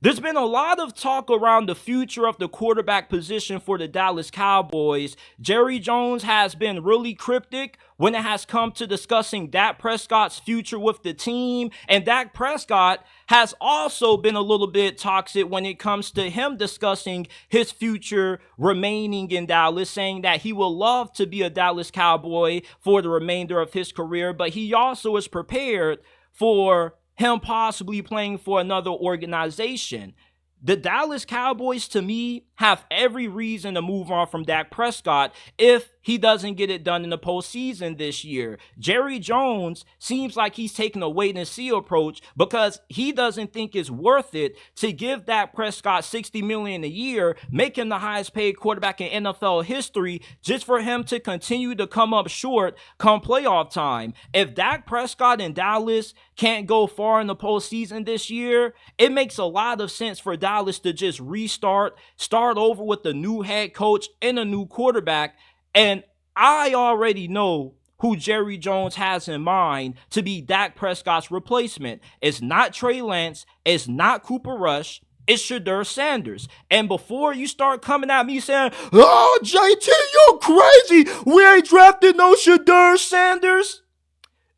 There's been a lot of talk around the future of the quarterback position for the Dallas Cowboys. Jerry Jones has been really cryptic when it has come to discussing Dak Prescott's future with the team. And Dak Prescott has also been a little bit toxic when it comes to him discussing his future remaining in Dallas, saying that he will love to be a Dallas Cowboy for the remainder of his career, but he also is prepared for him possibly playing for another organization. The Dallas Cowboys, to me, have every reason to move on from Dak Prescott if he doesn't get it done in the postseason this year. Jerry Jones seems like he's taking a wait and see approach because he doesn't think it's worth it to give Dak Prescott $60 million a year, make him the highest paid quarterback in NFL history, just for him to continue to come up short come playoff time. If Dak Prescott and Dallas can't go far in the postseason this year, it makes a lot of sense for Dallas to just start over with a new head coach and a new quarterback. And I already know who Jerry Jones has in mind to be Dak Prescott's replacement. It's not Trey Lance. It's not Cooper Rush. It's Shedeur Sanders. And before you start coming at me saying, "Oh, JT, you're crazy. We ain't drafted no Shedeur Sanders."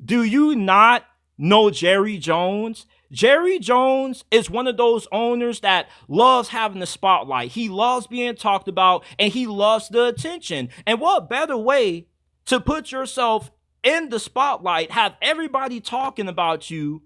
Do you not know Jerry Jones? Jerry Jones is one of those owners that loves having the spotlight. He loves being talked about and he loves the attention. And what better way to put yourself in the spotlight, have everybody talking about you,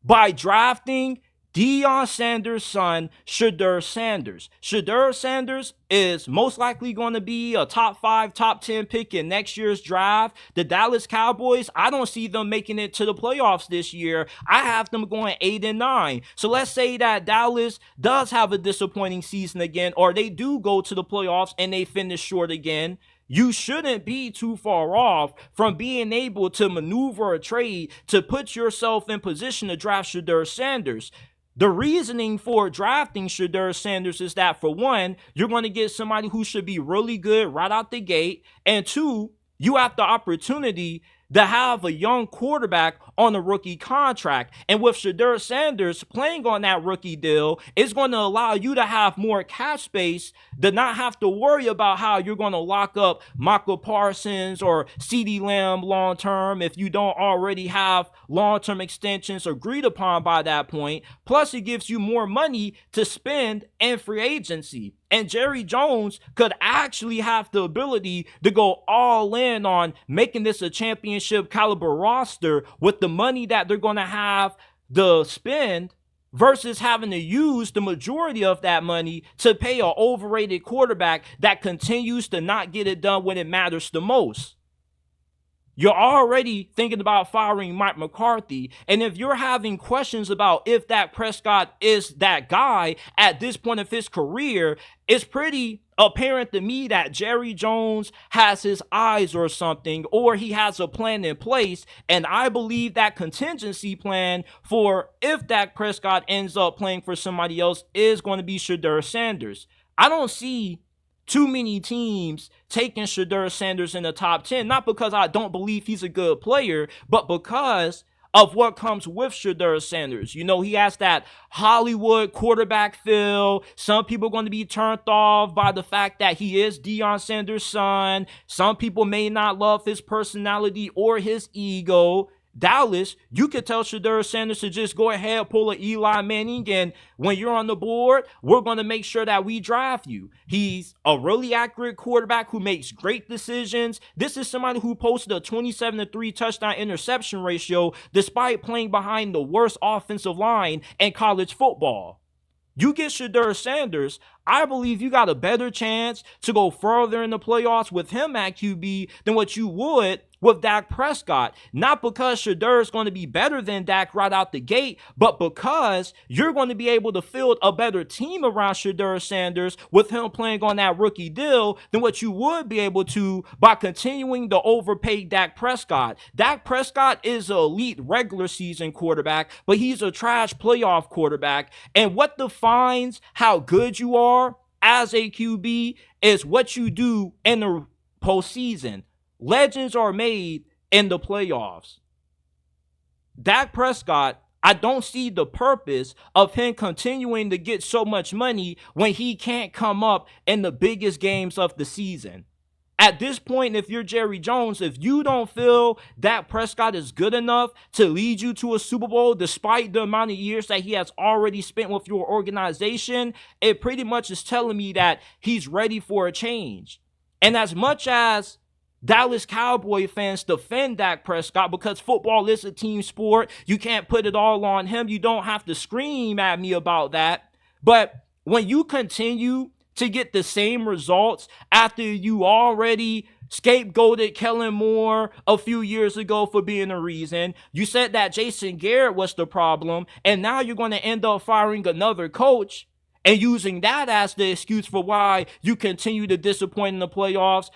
by drafting Deion Sanders' son, Shedeur Sanders. Shedeur Sanders is most likely going to be a top 5, top 10 pick in next year's draft. The Dallas Cowboys, I don't see them making it to the playoffs this year. I have them going 8-9. So let's say that Dallas does have a disappointing season again, or they do go to the playoffs and they finish short again. You shouldn't be too far off from being able to maneuver a trade to put yourself in position to draft Shedeur Sanders. The reasoning for drafting Shedeur Sanders is that, for one, you're going to get somebody who should be really good right out the gate. And two, you have the opportunity to have a young quarterback on a rookie contract. And with Shedeur Sanders playing on that rookie deal, it's going to allow you to have more cap space, to not have to worry about how you're going to lock up Michael Parsons or CeeDee Lamb long term if you don't already have long-term extensions agreed upon by that point. Plus, it gives you more money to spend in free agency. And Jerry Jones could actually have the ability to go all in on making this a championship caliber roster with the money that they're going to have to spend, versus having to use the majority of that money to pay an overrated quarterback that continues to not get it done when it matters the most. You're already thinking about firing Mike McCarthy. And if you're having questions about if Dak Prescott is that guy at this point of his career, it's pretty apparent to me that Jerry Jones has his eyes or something, or he has a plan in place. And I believe that contingency plan for if Dak Prescott ends up playing for somebody else is going to be Shedeur Sanders. I don't see too many teams taking Shedeur Sanders in the top 10, not because I don't believe he's a good player, but because of what comes with Shedeur Sanders. You know, he has that Hollywood quarterback feel. Some people are going to be turned off by the fact that he is Deion Sanders' son. Some people may not love his personality or his ego. Dallas, you could tell Shedeur Sanders to just go ahead, pull an Eli Manning, and when you're on the board, we're going to make sure that we draft you. He's a really accurate quarterback who makes great decisions. This is somebody who posted a 27-3 touchdown interception ratio despite playing behind the worst offensive line in college football. You get Shedeur Sanders, I believe you got a better chance to go further in the playoffs with him at QB than what you would with Dak Prescott. Not because Shedeur is going to be better than Dak right out the gate, but because you're going to be able to field a better team around Shedeur Sanders with him playing on that rookie deal than what you would be able to by continuing to overpay Dak Prescott. Dak Prescott is an elite regular season quarterback, but he's a trash playoff quarterback. And what defines how good you are as a QB is what you do in the postseason. Legends are made in the playoffs. Dak Prescott, I don't see the purpose of him continuing to get so much money when he can't come up in the biggest games of the season. At this point, if you're Jerry Jones, if you don't feel Dak Prescott is good enough to lead you to a Super Bowl, despite the amount of years that he has already spent with your organization, it pretty much is telling me that he's ready for a change. And as much as Dallas Cowboy fans defend Dak Prescott because football is a team sport, you can't put it all on him. You don't have to scream at me about that. But when you continue to get the same results after you already scapegoated Kellen Moore a few years ago for being a reason, you said that Jason Garrett was the problem, and now you're going to end up firing another coach and using that as the excuse for why you continue to disappoint in the playoffs.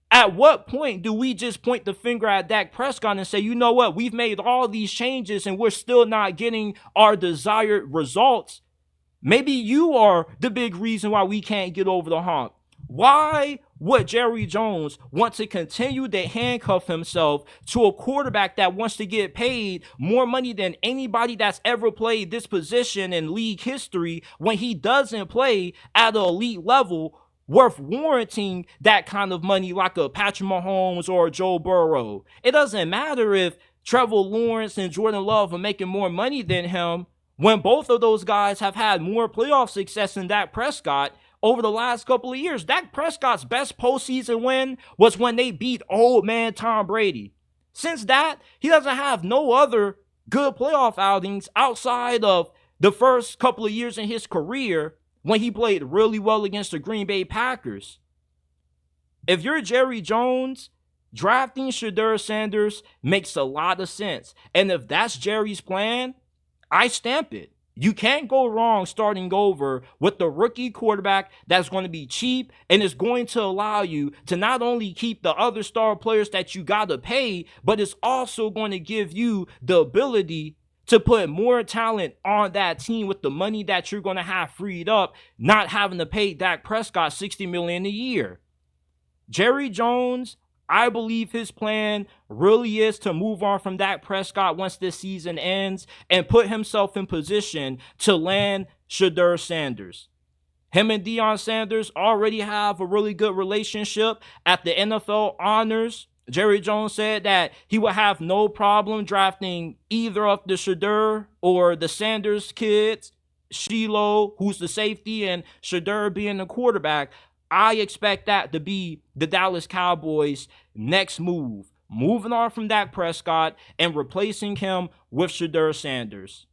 At what point do we just point the finger at Dak Prescott and say, you know what, we've made all these changes and we're still not getting our desired results? Maybe you are the big reason why we can't get over the hump. Why would Jerry Jones want to continue to handcuff himself to a quarterback that wants to get paid more money than anybody that's ever played this position in league history when he doesn't play at an elite level worth warranting that kind of money like a Patrick Mahomes or a Joe Burrow? It doesn't matter if Trevor Lawrence and Jordan Love are making more money than him when both of those guys have had more playoff success than Dak Prescott over the last couple of years. Dak Prescott's best postseason win was when they beat old man Tom Brady. Since that, he doesn't have no other good playoff outings outside of the first couple of years in his career when he played really well against the Green Bay Packers. If you're Jerry Jones, drafting Shedeur Sanders makes a lot of sense. And if that's Jerry's plan, I stamp it. You can't go wrong starting over with the rookie quarterback that's going to be cheap and is going to allow you to not only keep the other star players that you got to pay, but it's also going to give you the ability to put more talent on that team with the money that you're going to have freed up, not having to pay Dak Prescott $60 million a year. Jerry Jones, I believe his plan really is to move on from Dak Prescott once this season ends and put himself in position to land Shedeur Sanders. Him and Deion Sanders already have a really good relationship at the NFL honors. Jerry Jones said that he would have no problem drafting either of the Shedeur or the Sanders kids, Shiloh, who's the safety, and Shedeur being the quarterback. I expect that to be the Dallas Cowboys' next move, moving on from Dak Prescott and replacing him with Shedeur Sanders.